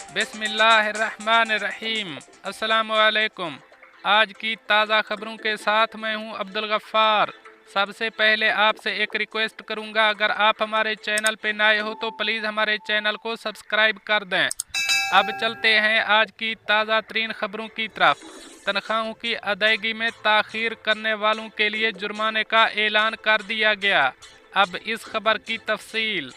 बिस्मिल्लाहिर्रहमानिर्रहीम। अस्सलामुअलैकुम। आज की ताज़ा खबरों के साथ मैं हूं अब्दुल गफ्फार। सबसे पहले आपसे एक रिक्वेस्ट करूंगा, अगर आप हमारे चैनल पे नए हो तो प्लीज़ हमारे चैनल को सब्सक्राइब कर दें। अब चलते हैं आज की ताज़ा तरीन खबरों की तरफ। तनख्वाहों की अदायगी में ताख़ीर करने वालों के लिए जुर्माने का ऐलान कर दिया गया। अब इस खबर की तफसील।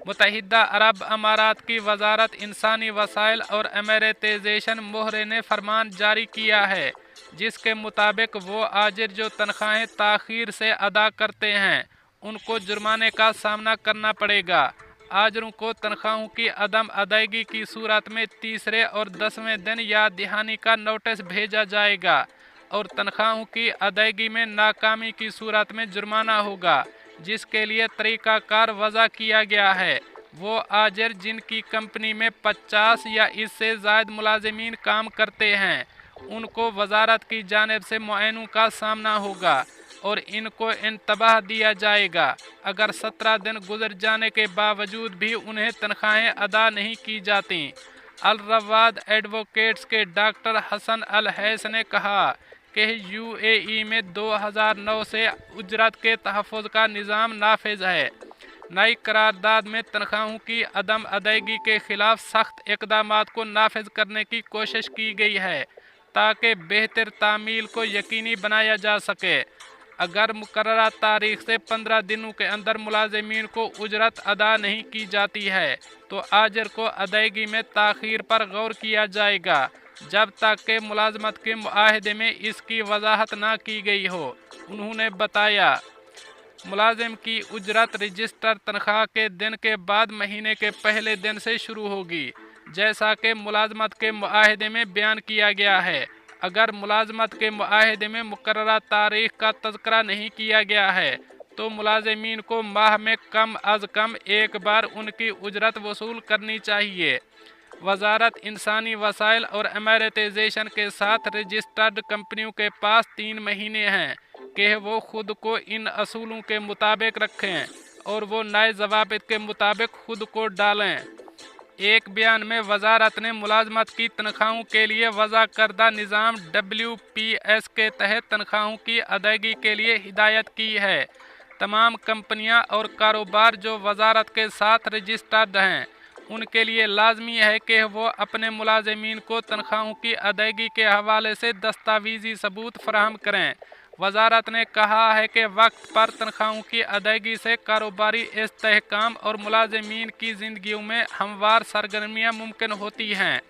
मुत्तहिदा अरब अमारात की वजारत इंसानी वसाइल और अमेरिटाइजेशन मोहरे ने फरमान जारी किया है, जिसके मुताबिक वो आजिर जो तनख्वाहें ताख़ीर से अदा करते हैं उनको जुर्माने का सामना करना पड़ेगा। आजरों को तनख्वाहों की अदम अदायगी की सूरत में तीसरे और 10वें दिन याद दहानी का नोटिस भेजा जाएगा और तनख्वाहों की अदायगी में नाकामी की सूरत में जुर्माना होगा, जिसके लिए तरीक़ाकार वज़ा किया गया है। वो आजिर जिनकी कंपनी में 50 या इससे ज़ायद मुलाजिमीन काम करते हैं उनको वजारत की जानिब से मुआयनों का सामना होगा और इनको इंतबाह दिया जाएगा। अगर 17 दिन गुजर जाने के बावजूद भी उन्हें तनख्वाहें अदा नहीं की जाती। अल रवाद एडवोकेट्स के डॉक्टर हसन अल हैस ने कहा कि यूएई में 2009 से उजरत के तहफ़्फ़ुज़ का निज़ाम नाफिज है। नई करारदाद में तनख्वाहों की अदम अदायगी के ख़िलाफ़ सख्त इक़दामात को नाफिज करने की कोशिश की गई है ताकि बेहतर तामील को यकीनी बनाया जा सके। अगर मुकर्ररा तारीख से 15 दिनों के अंदर मुलाजिमीन को उजरत अदा नहीं की जाती है तो आजिर को अदायगी में ताख़ीर पर गौर किया जाएगा जब तक कि मुलाजमत के मुआहदे में इसकी वजाहत ना की गई हो। उन्होंने बताया, मुलाजिम की उजरत रजिस्टर तनख्वाह के दिन के बाद महीने के पहले दिन से शुरू होगी, जैसा कि मुलाजमत के मुआहदे में बयान किया गया है। अगर मुलाजमत के मुआहदे में मुकर्ररा तारीख का तज़किरा नहीं किया गया है तो मुलाजिमीन को माह में कम अज़ कम एक बार उनकी उजरत वसूल करनी चाहिए। वजारत इंसानी वसाइल और अमेरिटाइजेशन के साथ रजिस्टर्ड कंपनियों के पास 3 महीने हैं कि वो खुद को इन असूलों के मुताबिक रखें और वो नए ज़वाबित के मुताबिक खुद को डालें। एक बयान में वजारत ने मुलाजमत की तनख्वाहों के लिए वज़ा करदा निज़ाम WPS के तहत तनख्वाहों की अदायगी के लिए हिदायत की है। तमाम कंपनियां और कारोबार जो वजारत के साथ रजिस्टर्ड हैं उनके लिए लाजमी है कि वो अपने मुलाजिमीन को तनख्वाहों की अदायगी के हवाले से दस्तावेज़ी सबूत फराहम करें। वजारत ने कहा है कि वक्त पर तनख्वाहों की अदायगी से कारोबारी इस्तेहकाम और मुलाजिमीन की ज़िंदगियों में हमवार सरगर्मियाँ मुमकिन होती हैं।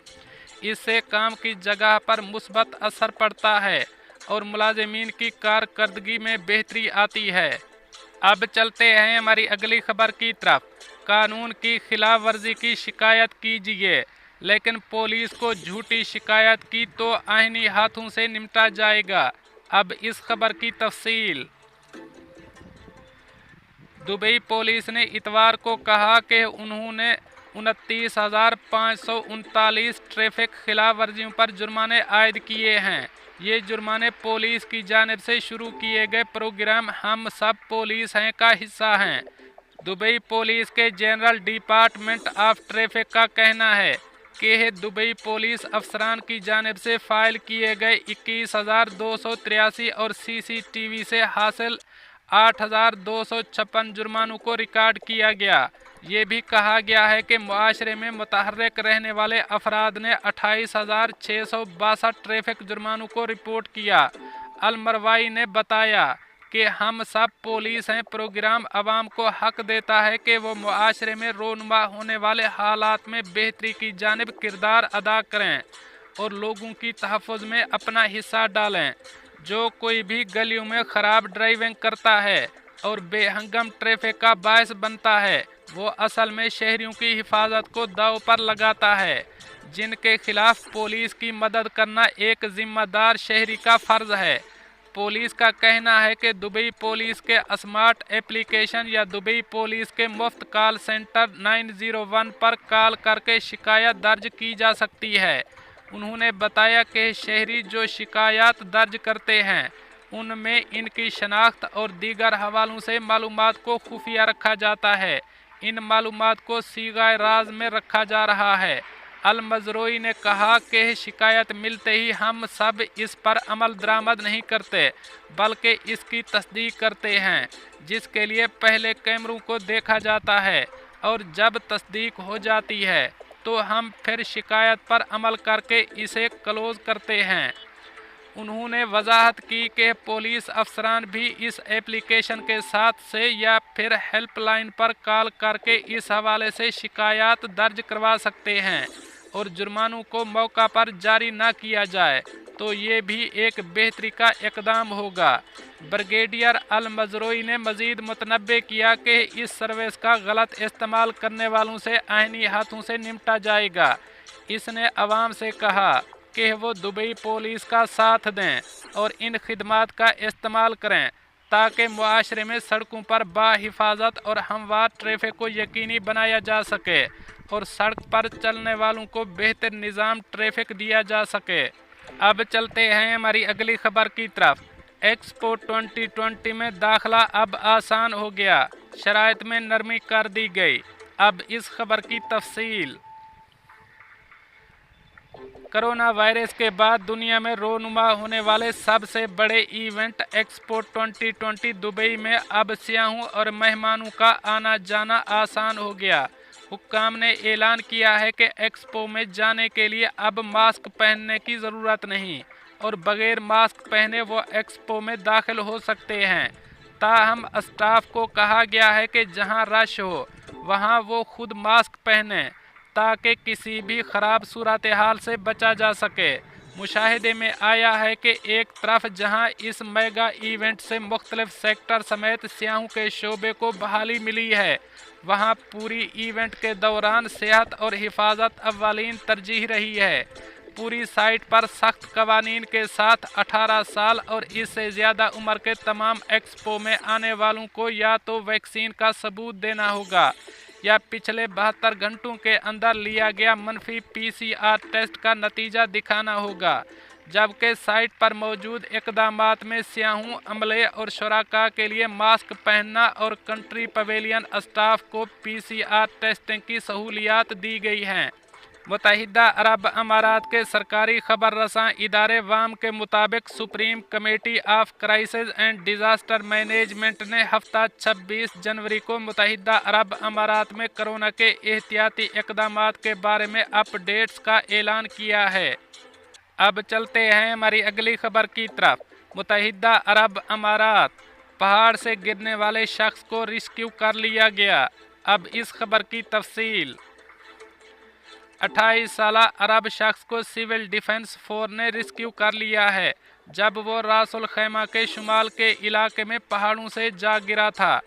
इससे काम की जगह पर मुस्बत असर पड़ता है और मुलाजिमीन की कारकर्दगी में बेहतरी आती है। अब चलते हैं हमारी अगली खबर की तरफ। कानून की खिलाफ वर्जी की शिकायत कीजिए, लेकिन पुलिस को झूठी शिकायत की तो आईनी हाथों से निपटा जाएगा। अब इस खबर की तफसील। दुबई पुलिस ने इतवार को कहा कि उन्होंने 29,539 ट्रैफिक खिलाफ वर्जियों पर जुर्माने आयद किए हैं। ये जुर्माने पुलिस की जानिब से शुरू किए गए प्रोग्राम हम सब पुलिस हैं का हिस्सा हैं। दुबई पुलिस के जनरल डिपार्टमेंट ऑफ ट्रैफिक का कहना है कि दुबई पुलिस अफसरान की जानिब से फ़ाइल किए गए 21,283 और CCTV से हासिल 8,256 जुर्मानों को रिकॉर्ड किया गया। ये भी कहा गया है कि मुआशरे में मुतहर्रिक रहने वाले अफराद ने 28,662 ट्रैफिक जुर्मानों को रिपोर्ट किया। अलमरवाई ने बताया कि हम सब पुलिस हैं प्रोग्राम अवाम को हक देता है कि वो मुआशरे में रोनुमा होने वाले हालात में बेहतरी की जानिब किरदार अदा करें और लोगों की तहफ़्फ़ुज़ में अपना हिस्सा डालें। जो कोई भी गलियों में ख़राब ड्राइविंग करता है और बेहंगम ट्रैफिक का बायस बनता है वो असल में शहरियों की हिफाजत को दाव पर लगाता है, जिनके खिलाफ पुलिस की मदद करना एक जिम्मेदार शहरी का फ़र्ज़ है। पुलिस का कहना है कि दुबई पुलिस के स्मार्ट एप्लीकेशन या दुबई पुलिस के मुफ्त कॉल सेंटर 901 पर कॉल करके शिकायत दर्ज की जा सकती है। उन्होंने बताया कि शहरी जो शिकायत दर्ज करते हैं उनमें इनकी शनाख्त और दीगर हवालों से मालूमात को खुफिया रखा जाता है। इन मालूमात को सीगाए राज में रखा जा रहा है। अल-मज़रूई ने कहा कि शिकायत मिलते ही हम सब इस पर अमल दरामद नहीं करते बल्कि इसकी तस्दीक करते हैं, जिसके लिए पहले कैमरों को देखा जाता है और जब तस्दीक हो जाती है तो हम फिर शिकायत पर अमल करके इसे क्लोज करते हैं। उन्होंने वजाहत की कि पुलिस अफसरान भी इस एप्लीकेशन के साथ से या फिर हेल्पलाइन पर कॉल करके इस हवाले से शिकायत दर्ज करवा सकते हैं और जुर्मानों को मौका पर जारी न किया जाए तो ये भी एक बेहतरी का इकदाम होगा। ब्रिगेडियर अल-मज़रूई ने मज़ीद मुतनब्बे किया कि इस सर्विस का गलत इस्तेमाल करने वालों से आईनी हाथों से निपटा जाएगा। इसने अवाम से कहा कि वो दुबई पुलिस का साथ दें और इन खिदमात का इस्तेमाल करें ताकि मुआशरे में सड़कों पर बाहिफाजत और हमवार ट्रैफिक को यकीनी बनाया जा सके और सड़क पर चलने वालों को बेहतर निज़ाम ट्रैफिक दिया जा सके। अब चलते हैं हमारी अगली खबर की तरफ। एक्सपो 2020 में दाखिला अब आसान हो गया, शराइत में नरमी कर दी गई। अब इस खबर की तफसील। कोरोना वायरस के बाद दुनिया में रोनुमा होने वाले सबसे बड़े इवेंट एक्सपो 2020 दुबई में अब सियाहों और मेहमानों का आना जाना आसान हो गया। हुक्काम ने ऐलान किया है कि एक्सपो में जाने के लिए अब मास्क पहनने की ज़रूरत नहीं और बगैर मास्क पहने वो एक्सपो में दाखिल हो सकते हैं। ताहम स्टाफ को कहा गया है कि जहां रश हो वहां वो खुद मास्क पहने ताकि किसी भी ख़राब सूरत हाल से बचा जा सके। मुशाहिदे में आया है कि एक तरफ जहां इस मेगा इवेंट से मुख्तलिफ सेक्टर समेत सियाहों के शोबे को बहाली मिली है, वहां पूरी इवेंट के दौरान सेहत और हिफाजत अव्वलीन तरजीह रही है। पूरी साइट पर सख्त कवानीन के साथ 18 साल और इससे ज़्यादा उम्र के तमाम एक्सपो में आने वालों को या तो वैक्सीन का सबूत देना होगा या पिछले 72 घंटों के अंदर लिया गया मनफी PCR टेस्ट का नतीजा दिखाना होगा। जबकि साइट पर मौजूद इक़दामात में सियाहों, अमले और शुराका के लिए मास्क पहनना और कंट्री पवेलियन स्टाफ को PCR टेस्टिंग की सहूलियात दी गई हैं। मुत्तहिदा अरब अमारात के सरकारी खबर रसां इदारे वाम के मुताबिक supreme committee of crisis and disaster management ने हफ्ता 26 जनवरी को मुत्तहिदा अरब अमारात में कोरोना के एहतियाती इक़दामात के बारे में अपडेट्स का ऐलान किया है। अब चलते हैं हमारी अगली खबर की तरफ। मुत्तहिदा अरब अमारात, पहाड़ से गिरने वाले शख्स को रिस्क्यू कर लिया गया। अब इस खबर की तफसील। 28 साला अरब शख्स को सिविल डिफेंस फोर्स ने रिस्क्यू कर लिया है जब वो रासुल खैमा के शुमाल के इलाके में पहाड़ों से जा गिरा था।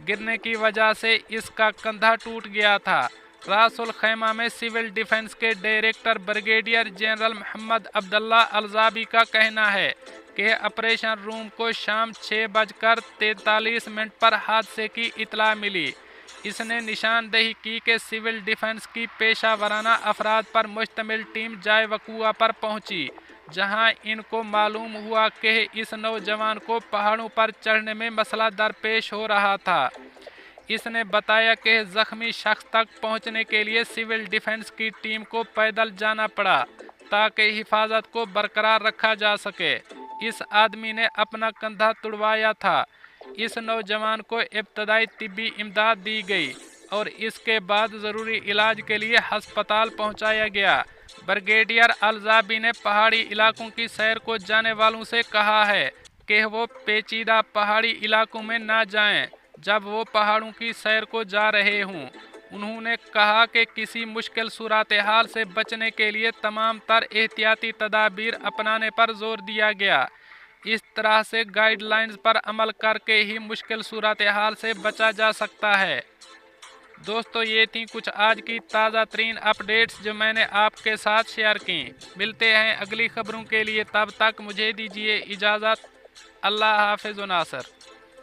गिरने की वजह से इसका कंधा टूट गया था। रासुल खैमा में सिविल डिफेंस के director brigadier general Mohammed Abdullah Aljabi का कहना है कि ऑपरेशन रूम को शाम 6:43 पर हादसे की इतला मिली। इसने निशानदेही की कि सिविल डिफेंस की पेशा वराना अफराद पर मुश्तमिल टीम जाए वक़ूआ पर पहुंची, जहां इनको मालूम हुआ कि इस नौजवान को पहाड़ों पर चढ़ने में मसला दरपेश हो रहा था। इसने बताया कि ज़ख्मी शख्स तक पहुंचने के लिए सिविल डिफेंस की टीम को पैदल जाना पड़ा ताकि हिफाजत को बरकरार रखा जा सके। इस आदमी ने अपना कंधा तुड़वाया था। इस नौजवान को इब्तदाई तिब्बी इमदाद दी गई और इसके बाद ज़रूरी इलाज के लिए हस्पताल पहुंचाया गया। ब्रिगेडियर अलजाबी ने पहाड़ी इलाकों की सैर को जाने वालों से कहा है कि वो पेचीदा पहाड़ी इलाकों में ना जाएं जब वो पहाड़ों की सैर को जा रहे हों। उन्होंने कहा कि किसी मुश्किल सूरत हाल से बचने के लिए तमाम तर एहतियाती तदाबीर अपनाने पर जोर दिया गया। इस तरह से गाइडलाइंस पर अमल करके ही मुश्किल सूरत हाल से बचा जा सकता है। दोस्तों, ये थी कुछ आज की ताज़ा तरीन अपडेट्स जो मैंने आपके साथ शेयर की। मिलते हैं अगली खबरों के लिए, तब तक मुझे दीजिए इजाज़त। अल्लाह हाफ़िज़ व नासर।